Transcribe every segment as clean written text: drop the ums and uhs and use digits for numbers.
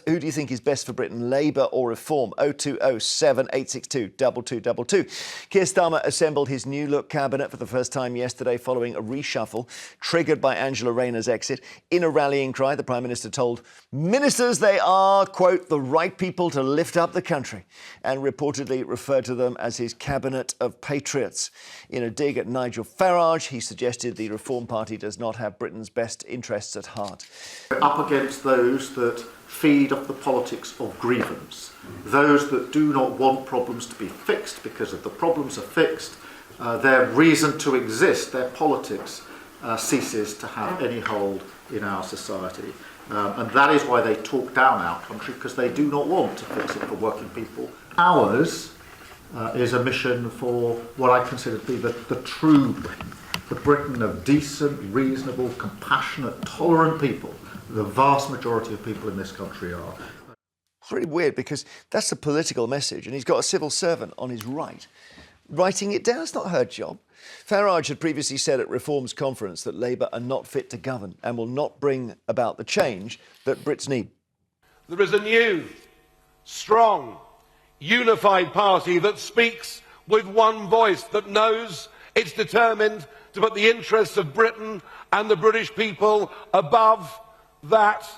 who do you think is best for Britain, Labour or Reform? 0207 862 2222. Keir Starmer assembled his new look cabinet for the first time yesterday following a reshuffle triggered by Angela Rayner's exit. In a rallying cry, the Prime Minister told ministers they are, quote, the right people to lift up the country, and reportedly referred to them as his cabinet of patriots. In a dig at Nigel Farage, he suggested the Reform Party does not have Britain's best interests at heart. Up against those that feed off the politics of grievance, those that do not want problems to be fixed because if the problems are fixed, their reason to exist, their politics, ceases to have any hold in our society. And that is why they talk down our country, because they do not want to fix it for working people. Ours is a mission for what I consider to be the true Britain, the Britain of decent, reasonable, compassionate, tolerant people. The vast majority of people in this country are. It's really weird because that's the political message, and he's got a civil servant on his right writing it down. It's not her job. Farage had previously said at Reform's conference that Labour are not fit to govern and will not bring about the change that Brits need. There is a new, strong, unified party that speaks with one voice, that knows it's determined to put the interests of Britain and the British people above that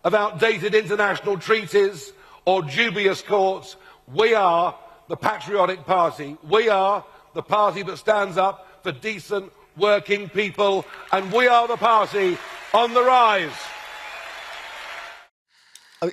of outdated international treaties or dubious courts. We are the patriotic party. We are the party that stands up for decent working people, and we are the party on the rise.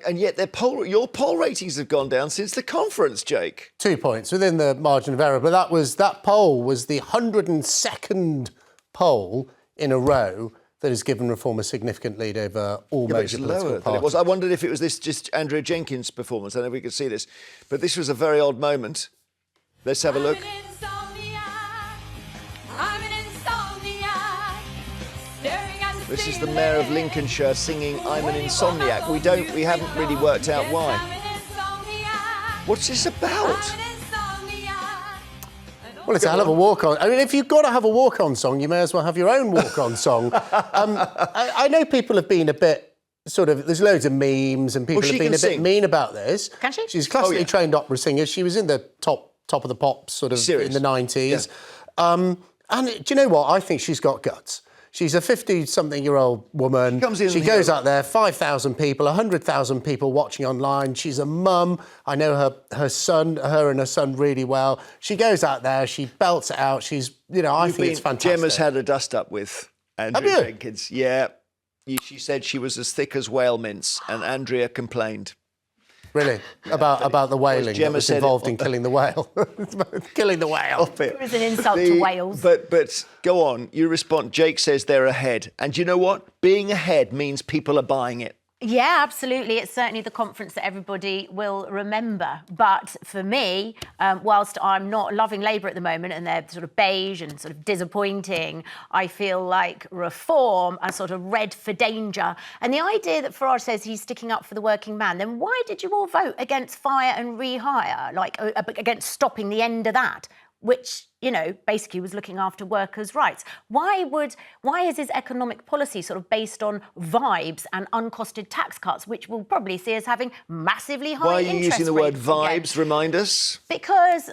And yet your poll ratings have gone down since the conference, Jake. 2 points within the margin of error, but that poll was the 102nd poll in a row that has given Reform a significant lead over all major political parties. It was. I wondered if it was this just Andrea Jenkins' performance. I don't know if we could see this, but this was a very odd moment. Let's have a look. This is the Mayor of Lincolnshire singing "I'm an Insomniac." We haven't really worked out why. What's this about? Well, it's a hell of a walk-on. I mean, if you've got to have a walk-on song, you may as well have your own walk-on song. I know people have been a bit there's loads of memes and people have been a bit mean about this. Can she? She's a classically trained opera singer. She was in the top of the pops in the 90s. Yeah. And do you know what? I think she's got guts. She's a 50-something-year-old woman. She goes out there, 5,000 people, 100,000 people watching online. She's a mum. I know her and her son really well. She goes out there, she belts it out. I think it's fantastic. Gemma's had a dust-up with Andrea Jenkins. Yeah. She said she was as thick as whale mince, and Andrea complained. Really? About the whaling that was involved in killing the whale? Killing the whale. It was an insult to whales. But go on, you respond. Jake says they're ahead. And you know what? Being ahead means people are buying it. Yeah, absolutely. It's certainly the conference that everybody will remember. But for me, whilst I'm not loving Labour at the moment and they're sort of beige and sort of disappointing, I feel like Reform are sort of red for danger. And the idea that Farage says he's sticking up for the working man, then why did you all vote against fire and rehire, like against stopping the end of that? Which, basically was looking after workers' rights. Why is his economic policy sort of based on vibes and uncosted tax cuts, which will probably see us having massively high interest rates? Why are you using the word vibes? Remind us. Because...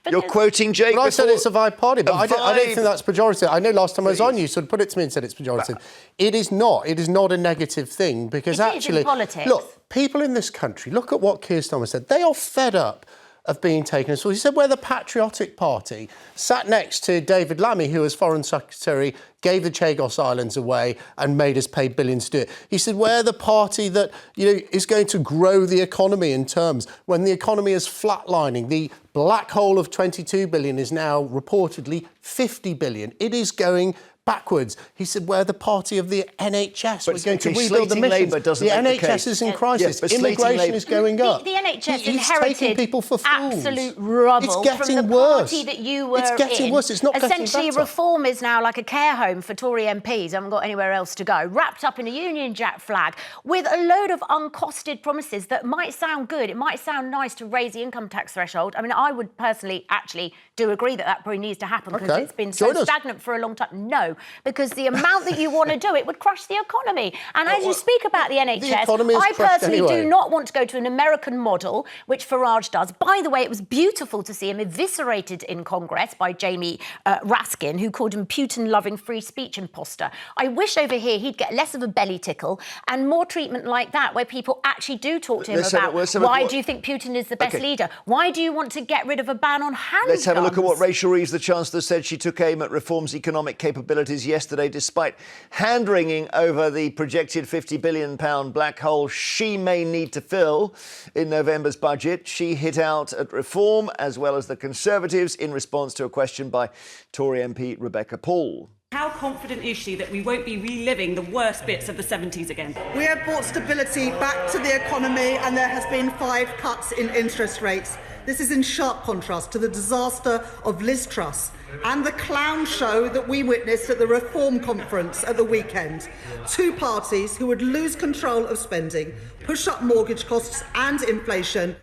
You're quoting Jake But I said it's a vibe party, but I don't think that's pejorative. I know last time I was on, you sort of put it to me and said it's pejorative. It is not. It is not a negative thing, because actually... in politics. Look, people in this country, look at what Keir Starmer said. They are fed up of being taken as well. He said we're the patriotic party, sat next to David Lammy, who as Foreign Secretary gave the Chagos Islands away and made us pay billions to do it. He said we're the party that is going to grow the economy in terms when the economy is flatlining. The black hole of 22 billion is now reportedly 50 billion. It is going backwards. He said we're the party of the NHS. We're going to rebuild the missions. The NHS is in crisis. Immigration is going up. The NHS He's taking people for fools. Absolute rubble. It's getting from the worse. Party that you were It's getting worse. It's not getting better. Essentially, Reform is now like a care home for Tory MPs. Haven't got anywhere else to go. Wrapped up in a Union Jack flag with a load of uncosted promises that might sound good. It might sound nice to raise the income tax threshold. I mean, I would personally actually do agree that probably needs to happen because it's been so stagnant for a long time. No, because the amount that you want to do, it would crush the economy. And as you speak about the NHS, economy is I crushed personally anyway. do not want to go to an American model, which Farage does. By the way, it was beautiful to see him eviscerated in Congress by Jamie Raskin, who called him Putin-loving free speech imposter. I wish over here he'd get less of a belly tickle and more treatment like that, where people actually do talk to him about why do you think Putin is the best leader? Why do you want to get rid of a ban on handguns? Let's have a look at what Rachel Reeves, the Chancellor, said. She took aim at reform's economic capabilities yesterday, despite hand-wringing over the projected £50 billion black hole she may need to fill in November's budget. She hit out at reform as well as the Conservatives in response to a question by Tory MP Rebecca Paul. How confident is she that we won't be reliving the worst bits of the 70s again? We have brought stability back to the economy and there has been 5 cuts in interest rates. This is in sharp contrast to the disaster of Liz Truss and the clown show that we witnessed at the Reform Conference at the weekend. 2 parties who would lose control of spending, push up mortgage costs and inflation.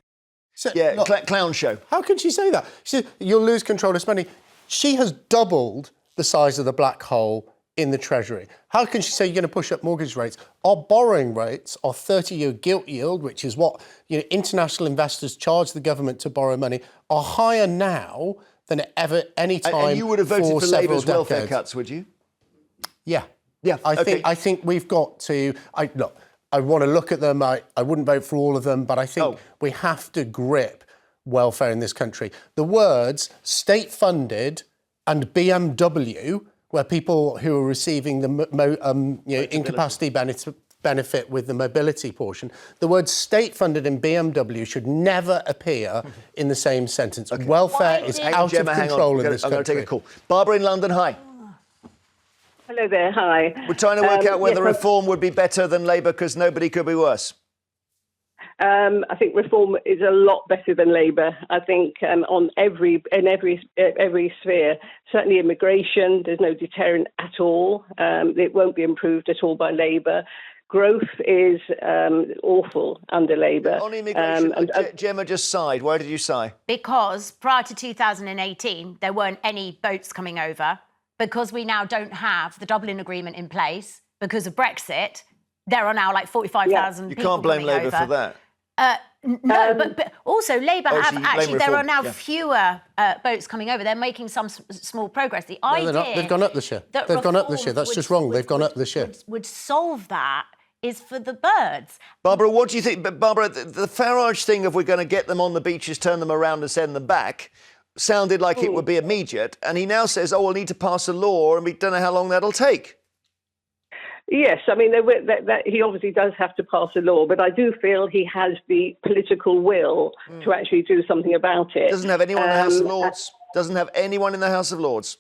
So, Yeah, look, clown show. how can she say that? She said, you'll lose control of spending. She has doubled the size of the black hole in the Treasury. How can she say you're going to push up mortgage rates? Our borrowing rates, our 30-year gilt yield, which is what international investors charge the government to borrow money, are higher now than ever any time. And you would have voted for Labour's welfare cuts, would you? Yeah. Yeah. I think we've got to. I want to look at them. I wouldn't vote for all of them, but I think we have to grip welfare in this country. The words state-funded and BMW, where people who are receiving the incapacity benefit with the mobility portion, the word state-funded and BMW should never appear in the same sentence. Welfare is out of control in this country. I'm going to take a call. Barbara in London, hi. Hello there, hi. We're trying to work out whether reform would be better than Labour because nobody could be worse. I think reform is a lot better than Labour. I think in every sphere, certainly immigration, there's no deterrent at all. It won't be improved at all by Labour. Growth is awful under Labour. On immigration, Jemma just sighed. Why did you sigh? Because prior to 2018, there weren't any boats coming over. Because we now don't have the Dublin Agreement in place because of Brexit, there are now like 45,000 people. You can't blame Labour for that. No, but also Labour have actually. There are now yeah. fewer boats coming over. They're making some small progress. The idea they've gone up this year. They've gone up this year. That's just wrong. They've gone up this year. Would solve that is for the birds. Barbara, what do you think? But Barbara, the Farage thing of we're going to get them on the beaches, turn them around and send them back, sounded like it would be immediate. And he now says, we'll need to pass a law and we don't know how long that'll take. Yes, I mean, he obviously does have to pass a law, but I do feel he has the political will to actually do something about it. Doesn't have anyone in the House of Lords. Doesn't have anyone in the House of Lords.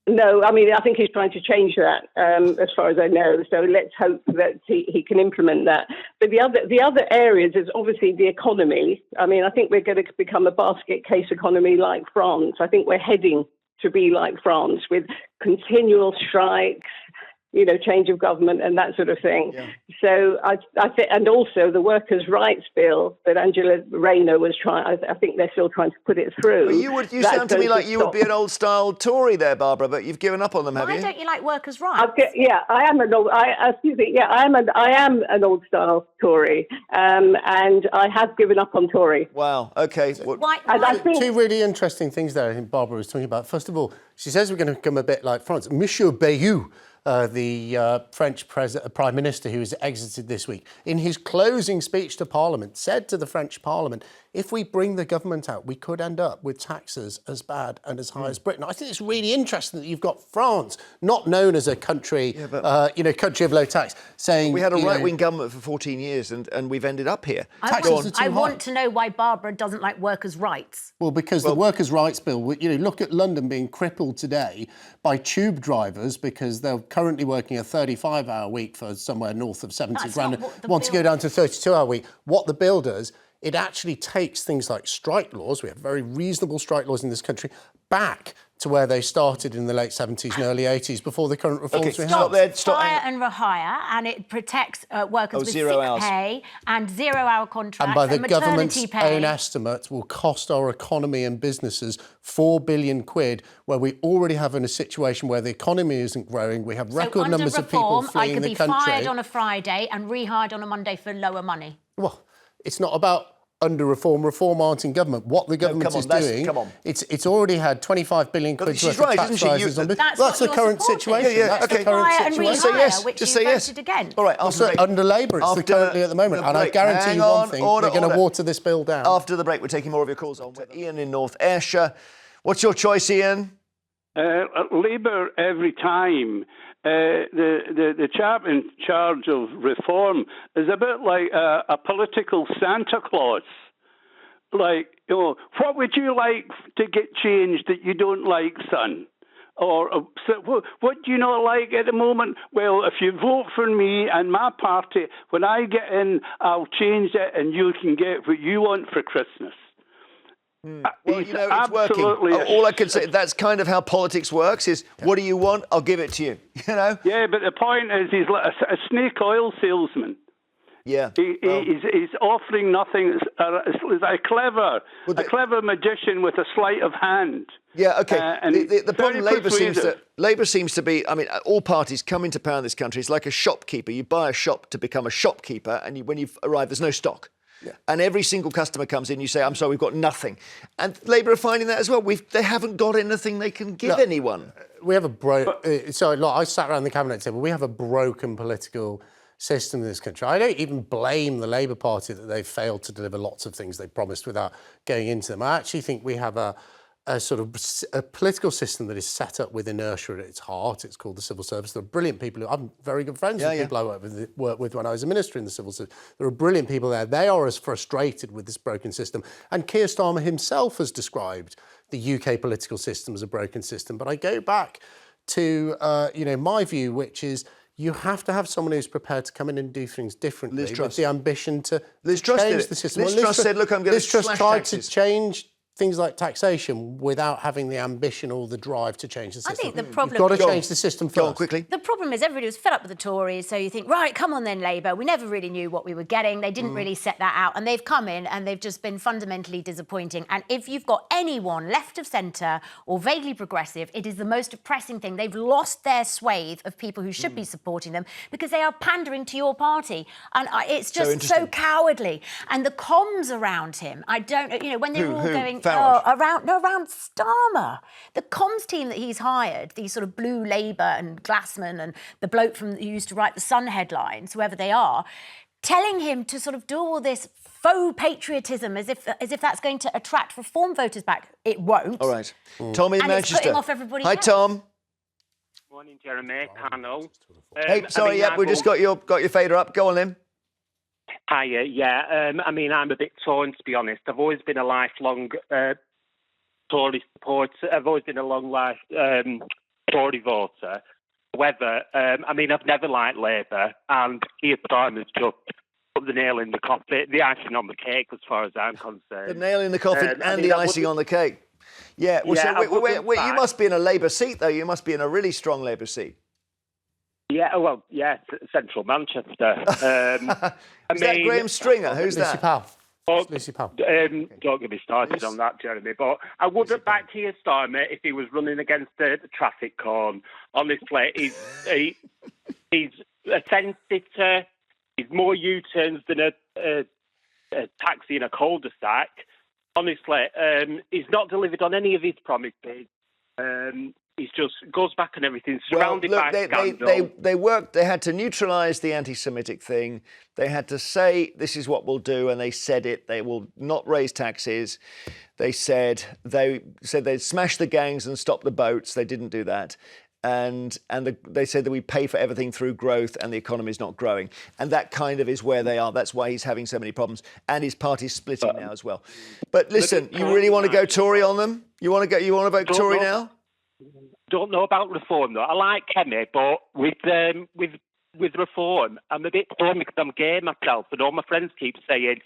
No, I mean, I think he's trying to change that, as far as I know. So let's hope that he can implement that. But the other areas is obviously the economy. I mean, I think we're going to become a basket case economy like France. I think we're heading to be like France with continual strikes, change of government and that sort of thing. Yeah. So I think, and also the workers' rights bill that Angela Rayner was trying, I think they're still trying to put it through. Well, you sound to me like you would be an old-style Tory there, Barbara, but you've given up on them, have you? Why don't you like workers' rights? I am an old. I am an old-style Tory, and I have given up on Tory. Wow. Okay. Why? I think 2 really interesting things there. I think Barbara was talking about. First of all, she says we're going to become a bit like France. Monsieur Bayou, the French Prime Minister who has exited this week, in his closing speech to Parliament, said to the French Parliament, if we bring the government out, we could end up with taxes as bad and as high as Britain. I think it's really interesting that you've got France, not known as a country, country of low tax, saying... We had a right-wing government for 14 years and we've ended up here. I want to know why Barbara doesn't like workers' rights. Well, because the workers' rights bill, look at London being crippled today by tube drivers because they're currently working a 35-hour week for somewhere north of 70 grand, want to go down to a 32-hour week. What the bill does, it actually takes things like strike laws, we have very reasonable strike laws in this country, back to where they started in the late 70s and early 80s before the current reforms we stop have. there. Stop. Hire and rehire, and it protects workers with 0 sick hours. pay and 0-hour contracts And by the maternity government's pay. own estimate, will cost our economy and businesses £4 billion, where we already have in a situation where the economy isn't growing. We have record under numbers reform, of people fleeing the country. I could be fired on a Friday and rehired on a Monday for lower money. Well, it's not about under reform. Reform aren't in government. What the government is doing, it's already had 25 billion quid worth of tax rises on business. That's the current situation. That's the current situation. Say yes. Which Just you say yes. voted against. All right. Under Labour, it's currently at the moment. And I guarantee you one thing, they're going to water this bill down. After the break, we're taking more of your calls on. Ian in North Ayrshire. What's your choice, Ian? Labour every time. The chap in charge of reform is a bit like a political Santa Claus. Like, what would you like to get changed that you don't like, son? Or what do you not like at the moment? Well, if you vote for me and my party, when I get in, I'll change it and you can get what you want for Christmas. Well, it's working. All I can say, that's kind of how politics works, is what do you want? I'll give it to you, Yeah, but the point is he's like a snake oil salesman. Yeah. He's offering nothing. He's a clever magician with a sleight of hand. Yeah, OK. The problem Labour seems to be, all parties come into power in this country. It's like a shopkeeper. You buy a shop to become a shopkeeper, and when you arrive, there's no stock. Yeah. And every single customer comes in, you say, I'm sorry, we've got nothing. And Labour are finding that as well. They haven't got anything they can give anyone. We have I sat around the cabinet table. We have a broken political system in this country. I don't even blame the Labour Party that they've failed to deliver lots of things they promised without going into them. I actually think we have a political system that is set up with inertia at its heart. It's called the civil service. There are brilliant people I'm very good friends with people I worked with when I was a minister in the civil service. There are brilliant people there. They are as frustrated with this broken system. And Keir Starmer himself has described the UK political system as a broken system. But I go back to my view, which is you have to have someone who's prepared to come in and do things differently with the ambition to change the system. Liz Truss said, look, I'm going to slash Liz Truss tried taxes. to change things like taxation without having the ambition or the drive to change the system. I think the problem... You've got to change the system first. Go on, quickly. The problem is everybody was fed up with the Tories, so you think, right, come on then, Labour. We never really knew what we were getting. They didn't really set that out. And they've come in and they've just been fundamentally disappointing. And if you've got anyone left of centre or vaguely progressive, it is the most depressing thing. They've lost their swathe of people who should be supporting them because they are pandering to your party. And it's just so cowardly. And the comms around him, I don't... when they were all going... around Starmer. The comms team that he's hired, these sort of blue Labour and Glassman and the bloke who used to write the Sun headlines, whoever they are, telling him to sort of do all this faux patriotism as if that's going to attract reform voters back. It won't. All right. Tom in Manchester. It's putting off everybody else. Hi, Tom. Morning, Jeremy. Panel. Hey, sorry, we just got your fader up. Go on, then. Hiya, yeah. I'm a bit torn, to be honest. I've always been a lifelong Tory supporter. I've always been a long life Tory voter. However, I've never liked Labour, and Keir Starmer's just put the nail in the coffin, the icing on the cake, as far as I'm concerned. The nail in the coffin and the icing on the cake. Yeah, you must be in a Labour seat, though. You must be in a really strong Labour seat. Yeah, central Manchester. Is that Graham Stringer? Who's that? Lucy Powell. Don't get me started on that, Jeremy. But I wouldn't back Keir Starmer if he was running against the traffic cone. Honestly, he's a sensitor. He's more U-turns than a taxi in a cul-de-sac. Honestly, he's not delivered on any of his promises. He just goes back on everything, surrounded by scandal. They had to neutralise the anti-Semitic thing. They had to say, this is what we'll do, and they said it. They will not raise taxes. They said they'd smash the gangs and stop the boats. They didn't do that. And they said that we pay for everything through growth and the economy is not growing. And that kind of is where they are. That's why he's having so many problems. And his party's splitting now as well. But listen, you really want to go Tory on them? You want to vote Tory now? Don't know about reform though. I like Kemi, but with reform, I'm a bit torn because I'm gay myself, and all my friends keep saying,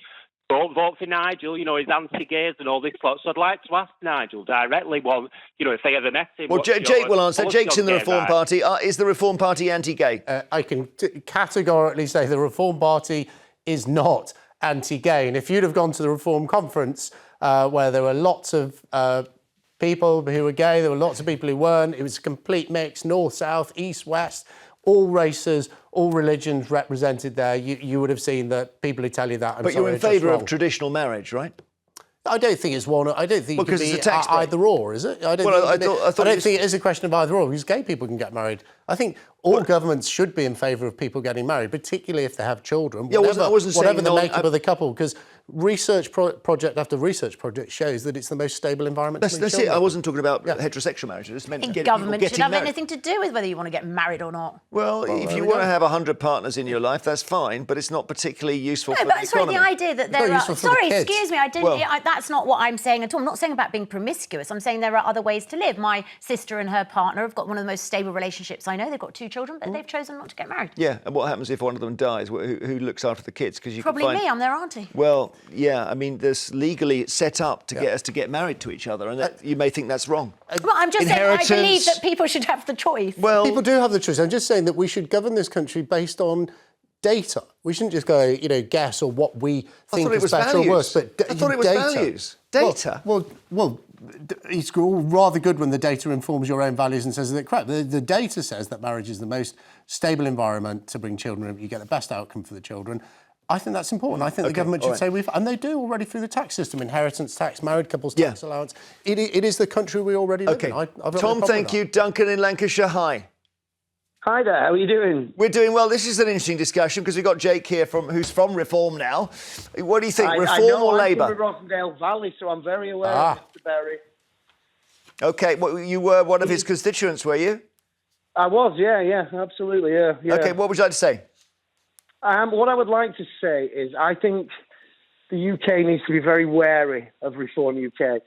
don't vote for Nigel, he's anti-gays and all this lot. So I'd like to ask Nigel directly, if they ever met him. Well, Jake will answer. Jake's in the Reform Party. Is the Reform Party anti-gay? I can categorically say the Reform Party is not anti-gay. And if you'd have gone to the Reform Conference, where there were lots of people who were gay, there were lots of people who weren't, it was a complete mix, north, south, east, west, all races, all religions represented there, you would have seen that people who tell you that. But you're in favour of traditional marriage, right? I don't think it's one. I don't think it could be it's a tax break. either or, is it? I don't think it is a question of either or, because gay people can get married. I think all governments should be in favour of people getting married, particularly if they have children. Whatever the makeup of the couple, because research project after research project shows that it's the most stable environment. That's it. I wasn't talking about heterosexual marriage. I just meant government should have married. anything to do with whether you want to get married or not. Well, if you want to have 100 partners in your life, that's fine, but it's not particularly useful for the economy. Sorry, the idea that there are... Sorry, excuse me, that's not what I'm saying at all. I'm not saying about being promiscuous. I'm saying there are other ways to live. My sister and her partner have got one of the most stable relationships I know. They've got 2 children, but they've chosen not to get married. Yeah, and what happens if one of them dies? Who looks after the kids? Because Probably me, I'm their auntie. Well, yeah, I mean, there's legally set up to get us to get married to each other, and you may think that's wrong. Well, I'm just saying I believe that people should have the choice. Well, people do have the choice. I'm just saying that we should govern this country based on data. We shouldn't just go, guess or what we think is better or worse. But I thought it was values. Data. Well, it's all rather good when the data informs your own values and says that correct. The data says that marriage is the most stable environment to bring children. You get the best outcome for the children. I think that's important. I think the government should say and they do already through the tax system, inheritance tax, married couples tax allowance. It is the country we already live in. Tom, thank you. Duncan in Lancashire, hi. Hi there, how are you doing? We're doing well. This is an interesting discussion because we've got Jake here who's from Reform now. What do you think, Reform or Labour? I'm from the Rosendale Valley, so I'm very aware of Mr Berry. OK, well, you were one of his constituents, were you? I was, yeah, absolutely, yeah. OK, what would you like to say? What I would like to say is I think the UK needs to be very wary of Reform UK.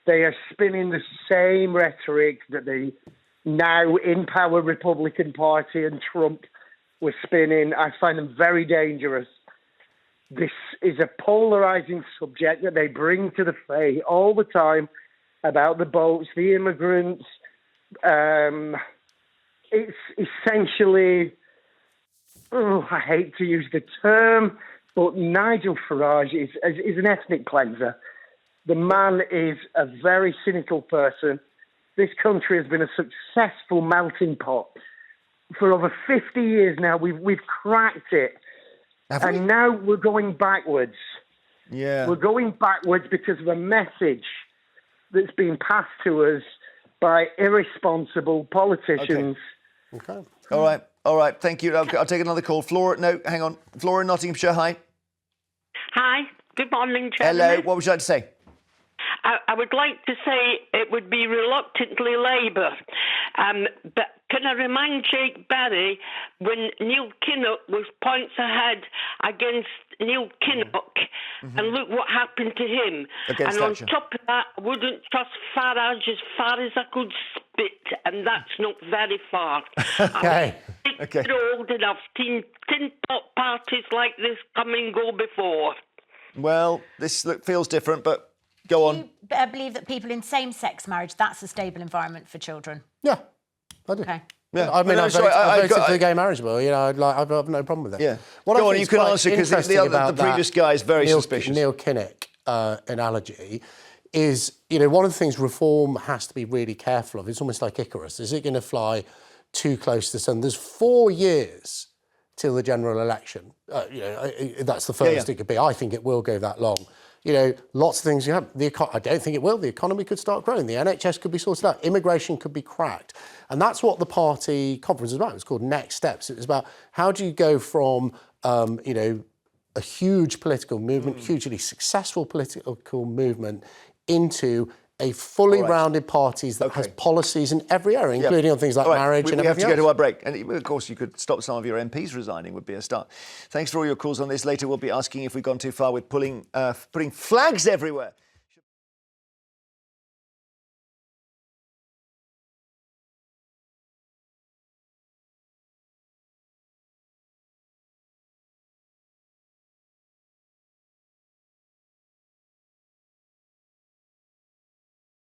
They are spinning the same rhetoric that the now in power Republican Party and Trump were spinning. I find them very dangerous. This is a polarising subject that they bring to the fray all the time about the boats, the immigrants. It's essentially... I hate to use the term, but Nigel Farage is an ethnic cleanser. The man is a very cynical person. This country has been a successful melting pot. For over 50 years now, we've cracked it. And now we're going backwards. Yeah. We're going backwards because of a message that's been passed to us by irresponsible politicians. Okay. All right, thank you. I'll take another call. Flora, no, hang on. Flora in Nottinghamshire, hi. Hi, good morning, Chairman. Hello, what would you like to say? I would like to say it would be reluctantly Labour. But can I remind Jake Barry when Neil Kinnock was points ahead against Neil Kinnock, and look what happened to him. Against and Thatcher. On top of that, I wouldn't trust Farage as far as I could spit, and that's not very far. Okay. I'm old enough. Tin pot parties like this come and go before. Well, this feels different, but go on. Do you believe that people in same-sex marriage, that's a stable environment for children? Yeah, I do. Okay. Yeah, I mean, I voted for the gay marriage bill. I've no problem with that. Yeah. Go on, you can answer, because the previous guy is very suspicious. Neil Kinnock analogy is, one of the things Reform has to be really careful of. It's almost like Icarus. Is it going to fly too close to the sun? There's 4 years till the general election. That's the furthest it could be. I think it will go that long. Lots of things you have. I don't think it will. The economy could start growing. The NHS could be sorted out. Immigration could be cracked. And that's what the party conference is about. It was called Next Steps. It was about how do you go from, a huge political movement, hugely successful political movement, into a fully rounded party that has policies in every area, including on things like marriage and everything else. We have to go to our break. And, of course, you could stop some of your MPs resigning would be a start. Thanks for all your calls on this. Later, we'll be asking if we've gone too far with putting flags everywhere.